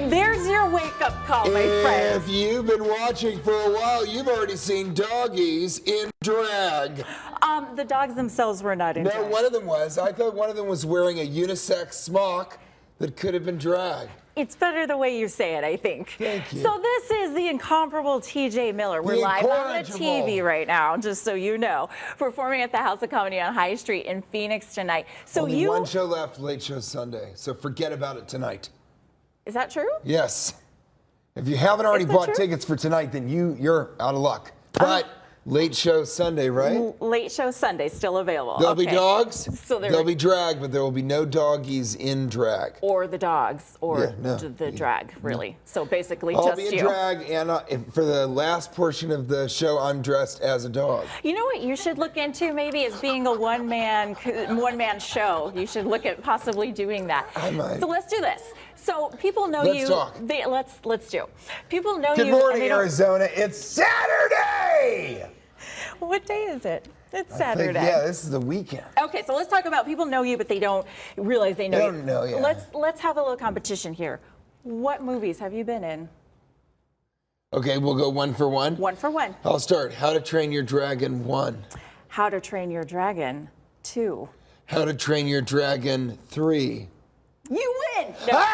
There's your wake-up call, my friend. If you've been watching for a while, you've already seen doggies in drag. The dogs themselves were not in No, drag. one of them was. I thought one of them was wearing a unisex smock that could have been drag. It's better the way you say it, I think. Thank you. So this is the incomparable TJ Miller. We're The live on the incorrigible. TV right now, just so you know, performing at the House of Comedy on High Street in Phoenix tonight. So Only one show left, Late Show Sunday. So forget about it tonight. Is that true? Yes. If you haven't already Is that bought true? tickets for tonight, then you're out of luck. But Late Show Sunday, right? Late Show Sunday still available. There'll be Okay. dogs. So There'll be drag, but there will be no doggies in drag. Or the dogs, or Yeah, no. the drag, really. So basically, I'll just be in you. drag, and for the last portion of the show, I'm dressed as a dog. You know what you should look into maybe is being a one-man show. You should look at possibly doing that. I might. So let's do this. So people know Let's you. talk. Let's do. People know Good you. and morning, they don't- Arizona. It's Saturday! What day is it? It's I think, Saturday. yeah, this is the weekend. Okay, so let's talk about people know you, but they don't realize they know They you. don't know, yeah. Let's have a little competition here. What movies have you been in? Okay, we'll go one for one. One for one. I'll start. How to Train Your Dragon 1. How to Train Your Dragon 2. How to Train Your Dragon 3. You win! No.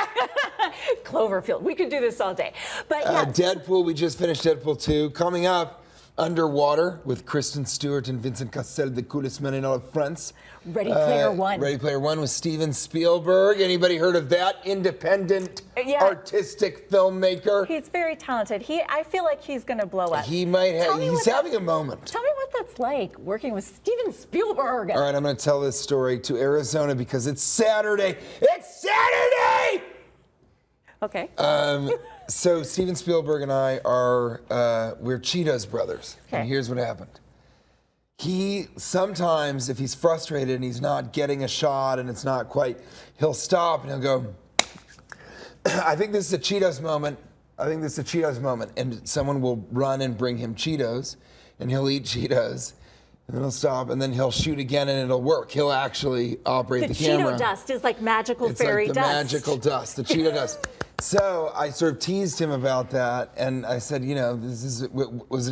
Cloverfield. We could do this all day. But yeah, Deadpool, we just finished Deadpool 2. Coming up, Underwater with Kristen Stewart and Vincent Cassel, the coolest men in all of France. Ready Player One. Ready Player One with Steven Spielberg. Anybody heard of that independent Yeah. artistic filmmaker? He's very talented. I feel like he's going to blow up. He might Tell have, me he's what having a moment. Tell me what that's like working with Steven Spielberg. All right, I'm going to tell this story to Arizona because it's Saturday. It's Saturday! Okay. So Steven Spielberg and I are, we're Cheetos brothers. Okay. And here's what happened. He sometimes, if he's frustrated and he's not getting a shot and it's not quite, he'll stop and he'll go, I think this is a Cheetos moment. I think this is a Cheetos moment. And someone will run and bring him Cheetos and he'll eat Cheetos. And then he'll stop and then he'll shoot again and it'll work. He'll actually operate the camera. Cheeto dust is like magical It's fairy like the dust. magical dust, the Cheeto dust. So I sort of teased him about that, and I said, you know, was it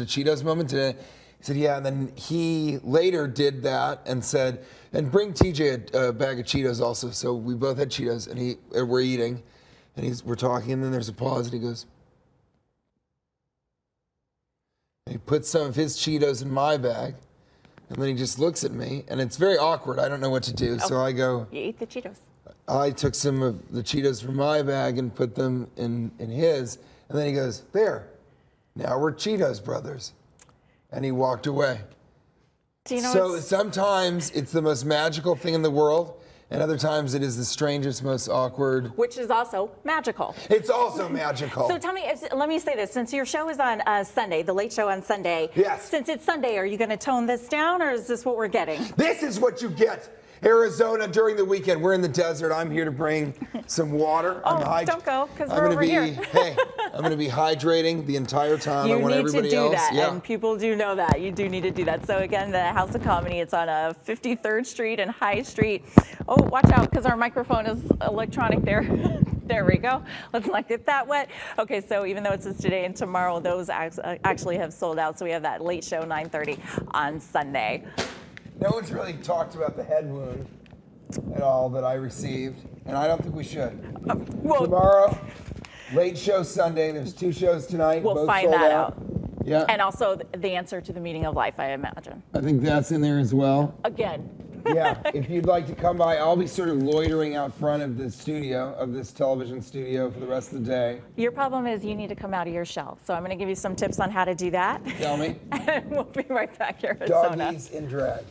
a Cheetos moment today? He said, yeah, and then he later did that and said, and bring TJ a bag of Cheetos also. So we both had Cheetos, and we're eating, and we're talking, and then there's a pause, and he goes, and he puts some of his Cheetos in my bag, and then he just looks at me, and it's very awkward. I don't know what to do, so I go, You eat the Cheetos. I took some of the Cheetos from my bag and put them in his. And then he goes, there, now we're Cheetos brothers. And he walked away. Do you know So what's- sometimes it's the most magical thing in the world, and other times it is the strangest, most awkward. which is also magical. It's also magical. So tell me, let me say this, since your show is on Sunday, the late show on Sunday. Yes. Since it's Sunday, are you going to tone this down, or is this what we're getting? This is what you get. Arizona during the weekend. We're in the desert. I'm here to bring some water. Oh, don't go, 'cause we're over here. Hey, I'm going to be hydrating the entire time. I You want need to everybody do else. that, Yeah. and people do know that. You do need to do that. So again, the House of Comedy, it's on 53rd Street and High Street. Oh, watch out, because our microphone is electronic there. There we go. Let's not get that wet. Okay, so even though it says today and tomorrow, those actually have sold out. So we have that late show, 9:30 on Sunday. No one's really talked about the head wound at all that I received, and I don't think we should. Well, Tomorrow, late show Sunday. There's 2 shows tonight. we'll both find sold that out. Yeah, And also the answer to the meaning of life, I imagine. I think that's in there as well. Again. Yeah, if you'd like to come by, I'll be sort of loitering out front of the studio, of this television studio for the rest of the day. Your problem is you need to come out of your shell. So I'm going to give you some tips on how to do that. Tell me. And we'll be right back, Arizona. Doggies in drag.